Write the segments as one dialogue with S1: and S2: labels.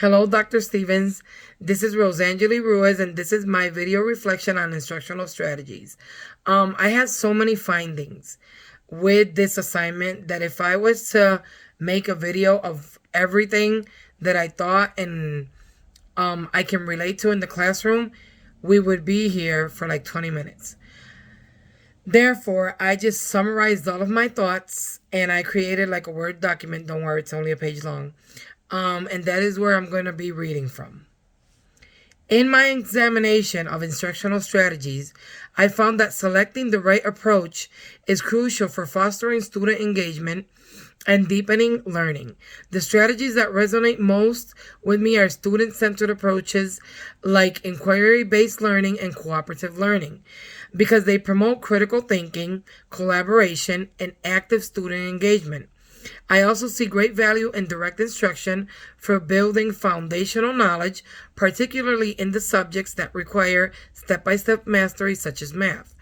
S1: Hello, Dr. Stevens. This is Rosangeli Ruiz, and this is my video reflection on instructional strategies. I had so many findings with this assignment that if I was to make a video of everything that I thought and I can relate to in the classroom, we would be here for like 20 minutes. Therefore, I just summarized all of my thoughts and I created like a Word document. Don't worry, it's only a page long. And that is where I'm going to be reading from. In my examination of instructional strategies, I found that selecting the right approach is crucial for fostering student engagement and deepening learning. The strategies that resonate most with me are student-centered approaches like inquiry-based learning and cooperative learning, because they promote critical thinking, collaboration, and active student engagement. I also see great value in direct instruction for building foundational knowledge, particularly in the subjects that require step-by-step mastery, such as math.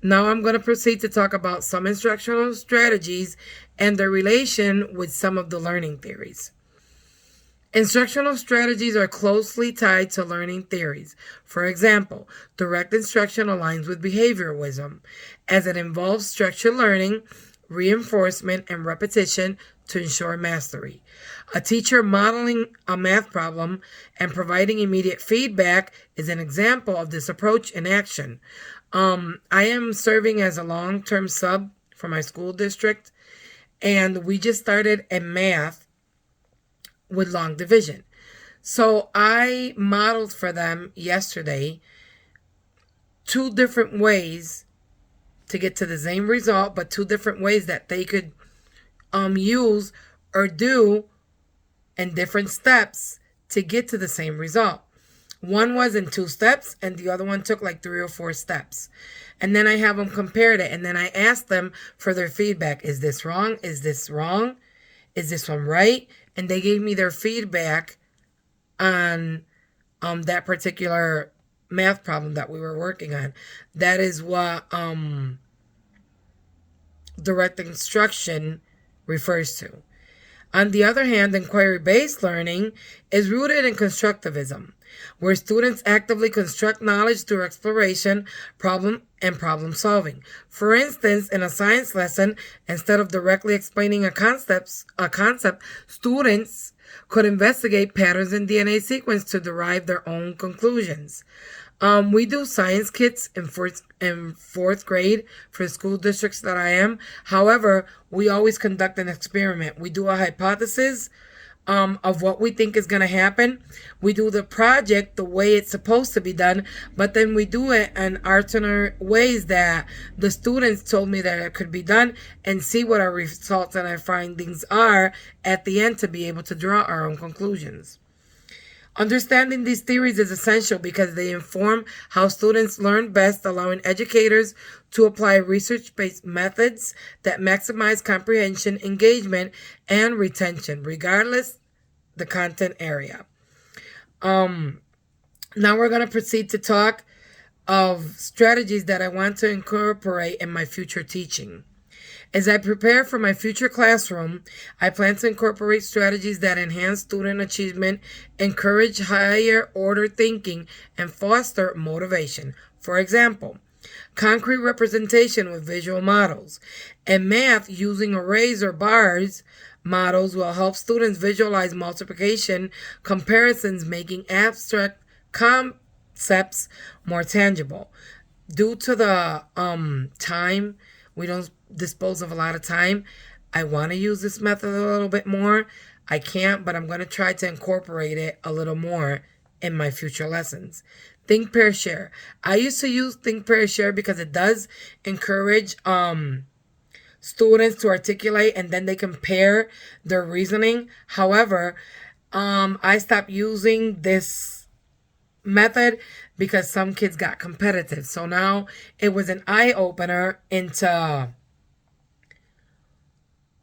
S1: Now I'm going to proceed to talk about some instructional strategies and their relation with some of the learning theories. Instructional strategies are closely tied to learning theories. For example, direct instruction aligns with behavioralism, as it involves structured learning, reinforcement, and repetition to ensure mastery. A teacher modeling a math problem and providing immediate feedback is an example of this approach in action. I am serving as a long-term sub for my school district, and we just started a math with long division. So I modeled for them yesterday 2 different ways to get to the same result, but 2 different ways that they could use or do in different steps to get to the same result. One was in 2 steps and the other one took like 3 or 4 steps. And then I have them compared it, and then I asked them for their feedback. Is this wrong? Is this wrong? Is this one right? And they gave me their feedback on that particular math problem that we were working on. That is what direct instruction refers to. On the other hand, inquiry-based learning is rooted in constructivism, where students actively construct knowledge through exploration, problem solving. For instance, in a science lesson, instead of directly explaining a concept, students could investigate patterns in DNA sequence to derive their own conclusions. We do science kits in fourth grade for the school districts that I am. However, we always conduct an experiment. We do a hypothesis of what we think is going to happen. We do the project the way it's supposed to be done, but then we do it in alternate ways that the students told me that it could be done, and see what our results and our findings are at the end to be able to draw our own conclusions. Understanding these theories is essential because they inform how students learn best, allowing educators to apply research-based methods that maximize comprehension, engagement, and retention, regardless the content area. Now we're going to proceed to talk of strategies that I want to incorporate in my future teaching. As I prepare for my future classroom, I plan to incorporate strategies that enhance student achievement, encourage higher order thinking, and foster motivation. For example, concrete representation with visual models. In math, using arrays or bars models will help students visualize multiplication comparisons, making abstract concepts more tangible. Due to the time, we don't dispose of a lot of time. I want to use this method a little bit more. I can't, but I'm going to try to incorporate it a little more in my future lessons. Think, pair, share. I used to use think, pair, share because it does encourage students to articulate and then they compare their reasoning. However, I stopped using this method because some kids got competitive. So now it was an eye-opener into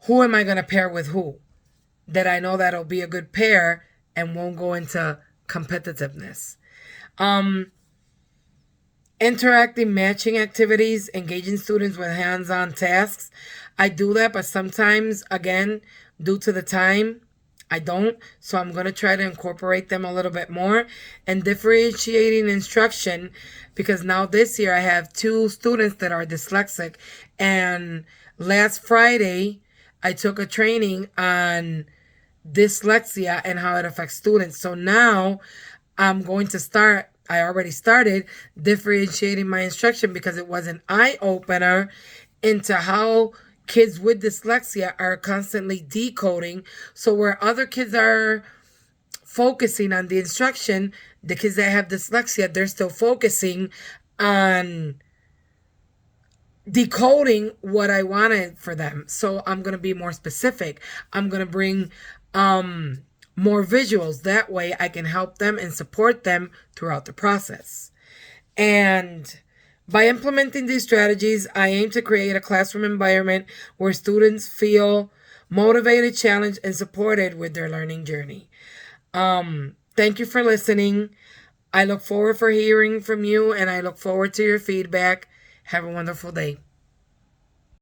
S1: who am I going to pair with who, that I know that'll be a good pair and won't go into competitiveness. Interacting matching activities, engaging students with hands-on tasks. I do that, but sometimes, again, due to the time, I don't. So I'm going to try to incorporate them a little bit more, and differentiating instruction, because now this year I have 2 students that are dyslexic. And last Friday, I took a training on dyslexia and how it affects students. So now I'm going to start, I already started differentiating my instruction, because it was an eye opener into how kids with dyslexia are constantly decoding. So where other kids are focusing on the instruction, the kids that have dyslexia, they're still focusing on decoding what I wanted for them. So I'm going to be more specific. I'm going to bring more visuals. That way I can help them and support them throughout the process. And by implementing these strategies, I aim to create a classroom environment where students feel motivated, challenged, and supported with their learning journey. Thank you for listening. I look forward for hearing from you, and I look forward to your feedback. Have a wonderful day.